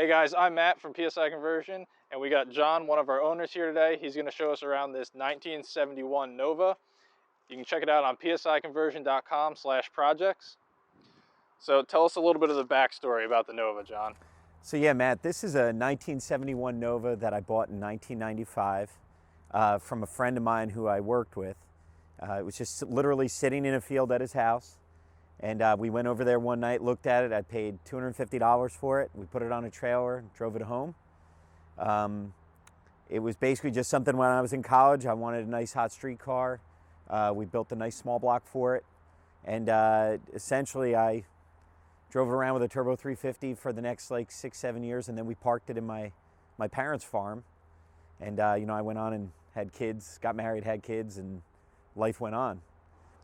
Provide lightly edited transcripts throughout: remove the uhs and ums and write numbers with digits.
Hey guys, I'm Matt from PSI Conversion, and we got John, one of our owners here today. He's going to show us around this 1971 Nova. You can check it out on psiconversion.com/projects. So tell us a little bit of the backstory about the Nova, John. So yeah, Matt, this is a 1971 Nova that I bought in 1995 from a friend of mine who I worked with. It was just literally sitting in a field at his house. And we went over there one night, looked at it. I paid $250 for it. We put it on a trailer and drove it home. It was basically just something when I was in college. I wanted a nice hot street car. We built a nice small block for it. And essentially I drove it around with a turbo 350 for the next like 6-7 years. And then we parked it in my parents' farm. And you know, I went on and had kids, got married, had kids, and life went on.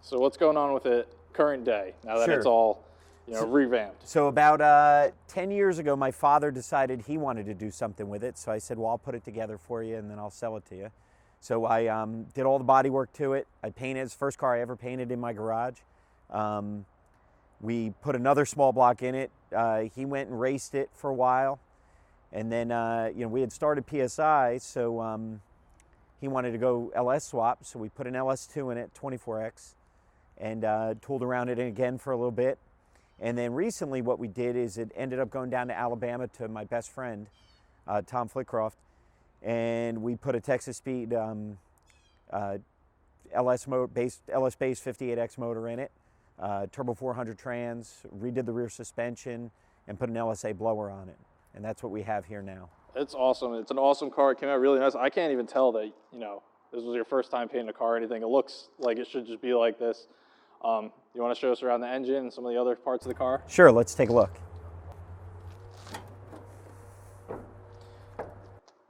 So what's going on with it current day, now that Sure. it's all, revamped? So about 10 years ago, my father decided he wanted to do something with it. So I said, well, I'll put it together for you and then I'll sell it to you. So I did all the body work to it. I painted, it's the first car I ever painted in my garage. We put another small block in it. He went and raced it for a while. And then, you know, we had started PSI, so he wanted to go LS swap. So we put an LS2 in it, 24X. And tooled around it again for a little bit. And then recently what we did is it ended up going down to Alabama to my best friend, Tom Flitcroft, and we put a Texas Speed LS-based 58X motor in it, turbo 400 trans, redid the rear suspension, and put an LSA blower on it. And that's what we have here now. It's awesome. It's an awesome car. It came out really nice. I can't even tell that, this was your first time painting a car or anything. It looks like it should just be like this. You want to show us around the engine and some of the other parts of the car? Sure, let's take a look.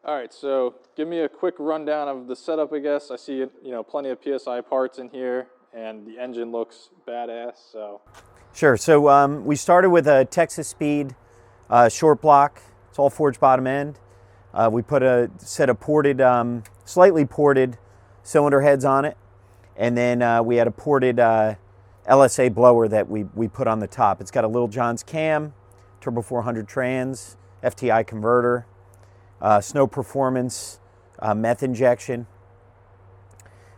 All right, so give me a quick rundown of the setup, I guess. I see, plenty of PSI parts in here, and the engine looks badass, so. Sure, so we started with a Texas Speed short block. It's all forged bottom end. We put a set of ported, slightly ported cylinder heads on it. And then we had a ported LSA blower that we put on the top. It's got a Little John's cam, turbo 400 trans, FTI converter, snow performance, meth injection.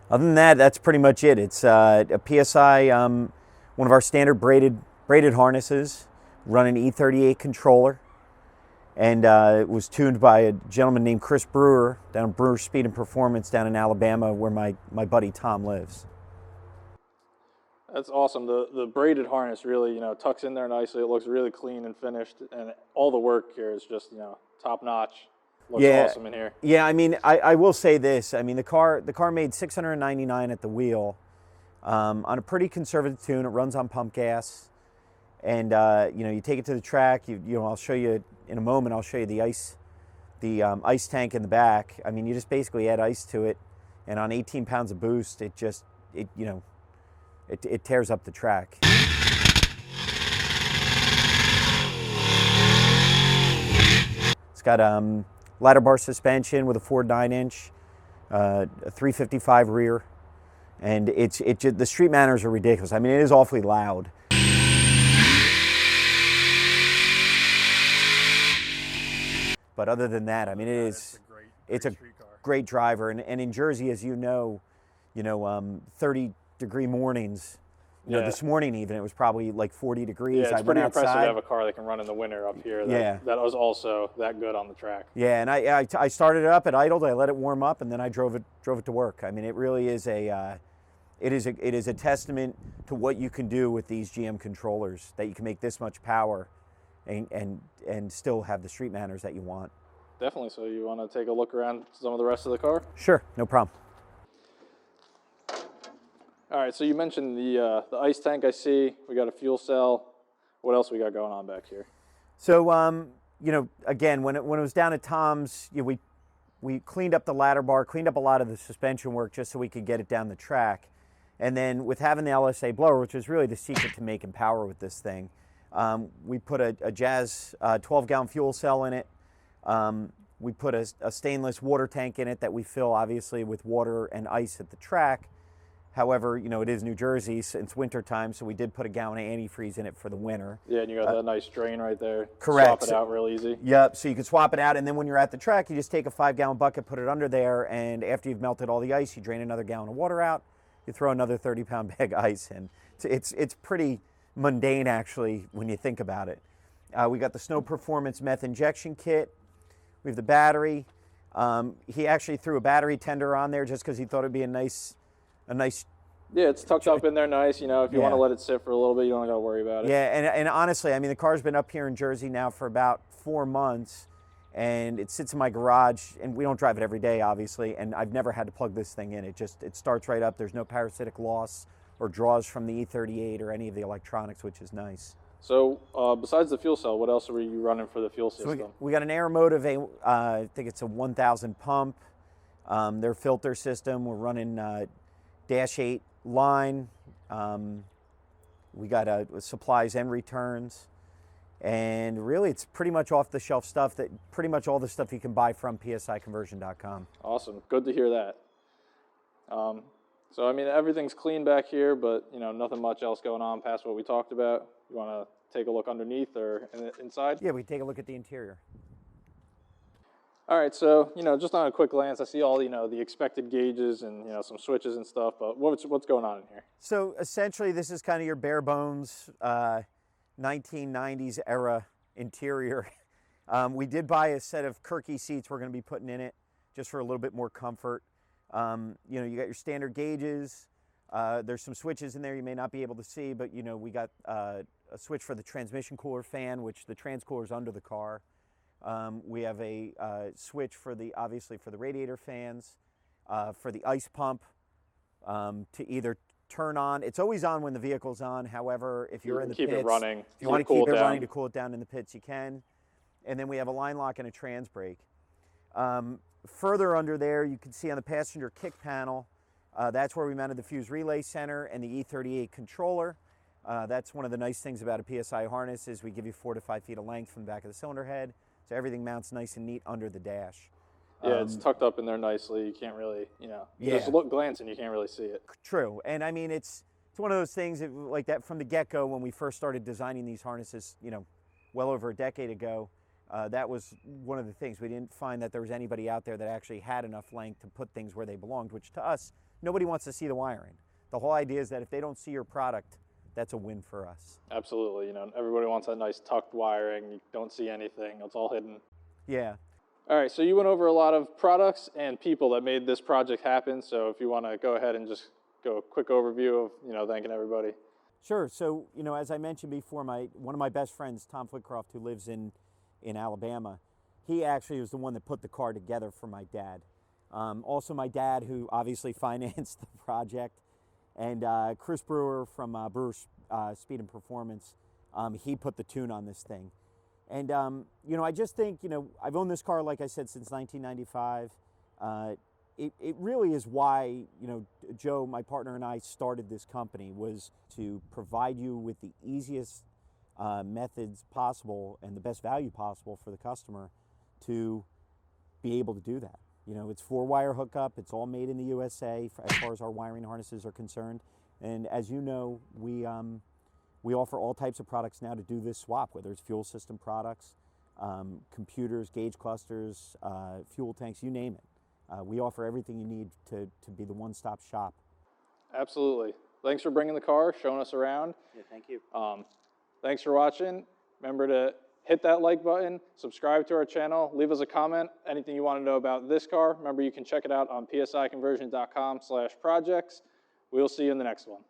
Other than that, that's pretty much it. It's a PSI, one of our standard braided harnesses, run an E38 controller. And it was tuned by a gentleman named Chris Brewer down at Brewer Speed and Performance down in Alabama, where my buddy Tom lives. That's awesome. The braided harness really, tucks in there nicely. It looks really clean and finished, and all the work here is just, top notch. Looks awesome in here. Yeah, I mean, I will say this. I mean, the car made 699 at the wheel on a pretty conservative tune. It runs on pump gas, and you take it to the track. I'll show you. In a moment, I'll show you the ice tank in the back. I mean, you just basically add ice to it, and on 18 pounds of boost, it tears up the track. It's got ladder bar suspension with a Ford 9-inch, a 355 rear, and the street manners are ridiculous. I mean, it is awfully loud. But other than that, I mean, it's a great driver. And in Jersey, as you know, 30-degree mornings. This morning even, it was probably like 40 degrees. Yeah, it's pretty impressive to have a car that can run in the winter up here. That was also that good on the track. Yeah, and I started it up, it idled, I let it warm up, and then I drove it to work. I mean, it really is it is a testament to what you can do with these GM controllers, that you can make this much power and still have the street manners that you want. Definitely. So you want to take a look around some of the rest of the car? Sure, no problem. All right, so you mentioned the ice tank I see. We got a fuel cell. What else we got going on back here? So, again, when it was down at Tom's, we cleaned up the ladder bar, cleaned up a lot of the suspension work just so we could get it down the track. And then with having the LSA blower, which was really the secret to making power with this thing, we put a Jazz 12-gallon fuel cell in it. We put a stainless water tank in it that we fill, obviously, with water and ice at the track. However, you know, it is New Jersey, it's winter time, so we did put a gallon of antifreeze in it for the winter. Yeah, and you got that nice drain right there. Correct. Swap it out real easy. Yep, so you can swap it out, and then when you're at the track, you just take a 5-gallon bucket, put it under there, and after you've melted all the ice, you drain another gallon of water out, you throw another 30-pound bag of ice in. It's pretty mundane, actually, when you think about it. We got the Snow Performance meth injection kit. We have the battery. He actually threw a battery tender on there just because he thought it'd be a nice. Yeah, it's tucked up in there nice. You know, if you want to let it sit for a little bit, you don't got to worry about it. Yeah, and honestly, I mean, the car's been up here in Jersey now for about 4 months, and it sits in my garage, and we don't drive it every day, obviously, and I've never had to plug this thing in. It starts right up. There's no parasitic loss or draws from the E38 or any of the electronics, which is nice. So besides the fuel cell, what else are you running for the fuel system? So we got an Aeromotive, I think it's a 1000 pump. Their filter system, we're running Dash 8 line. We got supplies and returns. And really, it's pretty much off-the-shelf stuff, that pretty much all the stuff you can buy from PSIconversion.com. Awesome. Good to hear that. So, I mean, everything's clean back here, but, you know, nothing much else going on past what we talked about. You want to take a look underneath or inside? Yeah, we take a look at the interior. All right, so, you know, just on a quick glance, I see all, you know, the expected gauges and, you know, some switches and stuff, but what's going on in here? So, essentially, this is kind of your bare bones 1990s era interior. We did buy a set of Kirky seats we're going to be putting in it just for a little bit more comfort. You know, you got your standard gauges. There's some switches in there you may not be able to see, but, you know, we got a switch for the transmission cooler fan, which the trans cooler is under the car. We have a switch for obviously for the radiator fans, for the ice pump, to either turn on. It's always on when the vehicle's on. However, if you're in the pits, keep it running. If you want to keep it running to cool it down in the pits, you can. And then we have a line lock and a trans brake. Further under there, you can see on the passenger kick panel, that's where we mounted the fuse relay center and the E38 controller. That's one of the nice things about a PSI harness is we give you 4 to 5 feet of length from the back of the cylinder head, so everything mounts nice and neat under the dash. Yeah, it's tucked up in there nicely. You can't really, you know, just glance and you can't really see it. True, and I mean, it's one of those things that, like that from the get-go when we first started designing these harnesses, you know, well over a decade ago. That was one of the things. We didn't find that there was anybody out there that actually had enough length to put things where they belonged, which to us, nobody wants to see the wiring. The whole idea is that if they don't see your product, that's a win for us. Absolutely. You know, everybody wants that nice tucked wiring. You don't see anything. It's all hidden. Yeah. All right, so you went over a lot of products and people that made this project happen. So if you want to go ahead and just go a quick overview of, you know, thanking everybody. Sure. So, you know, as I mentioned before, one of my best friends, Tom Flitcroft, who lives in Alabama, he actually was the one that put the car together for my dad. Also my dad, who obviously financed the project, and Chris Brewer from Brewer's Speed and Performance, he put the tune on this thing. And, you know, I just think, you know, I've owned this car, like I said, since 1995. It really is why, you know, Joe, my partner, and I started this company, was to provide you with the easiest methods possible and the best value possible for the customer to be able to do that. You know, it's 4-wire hookup. It's all made in the USA as far as our wiring harnesses are concerned. And as you know, we offer all types of products now to do this swap, whether it's fuel system products, computers, gauge clusters, fuel tanks, you name it. We offer everything you need to be the one-stop shop. Absolutely. Thanks for bringing the car, showing us around. Yeah, thank you. Thanks for watching. Remember to hit that like button, subscribe to our channel, leave us a comment, anything you want to know about this car. Remember, you can check it out on psiconversion.com/projects. We'll see you in the next one.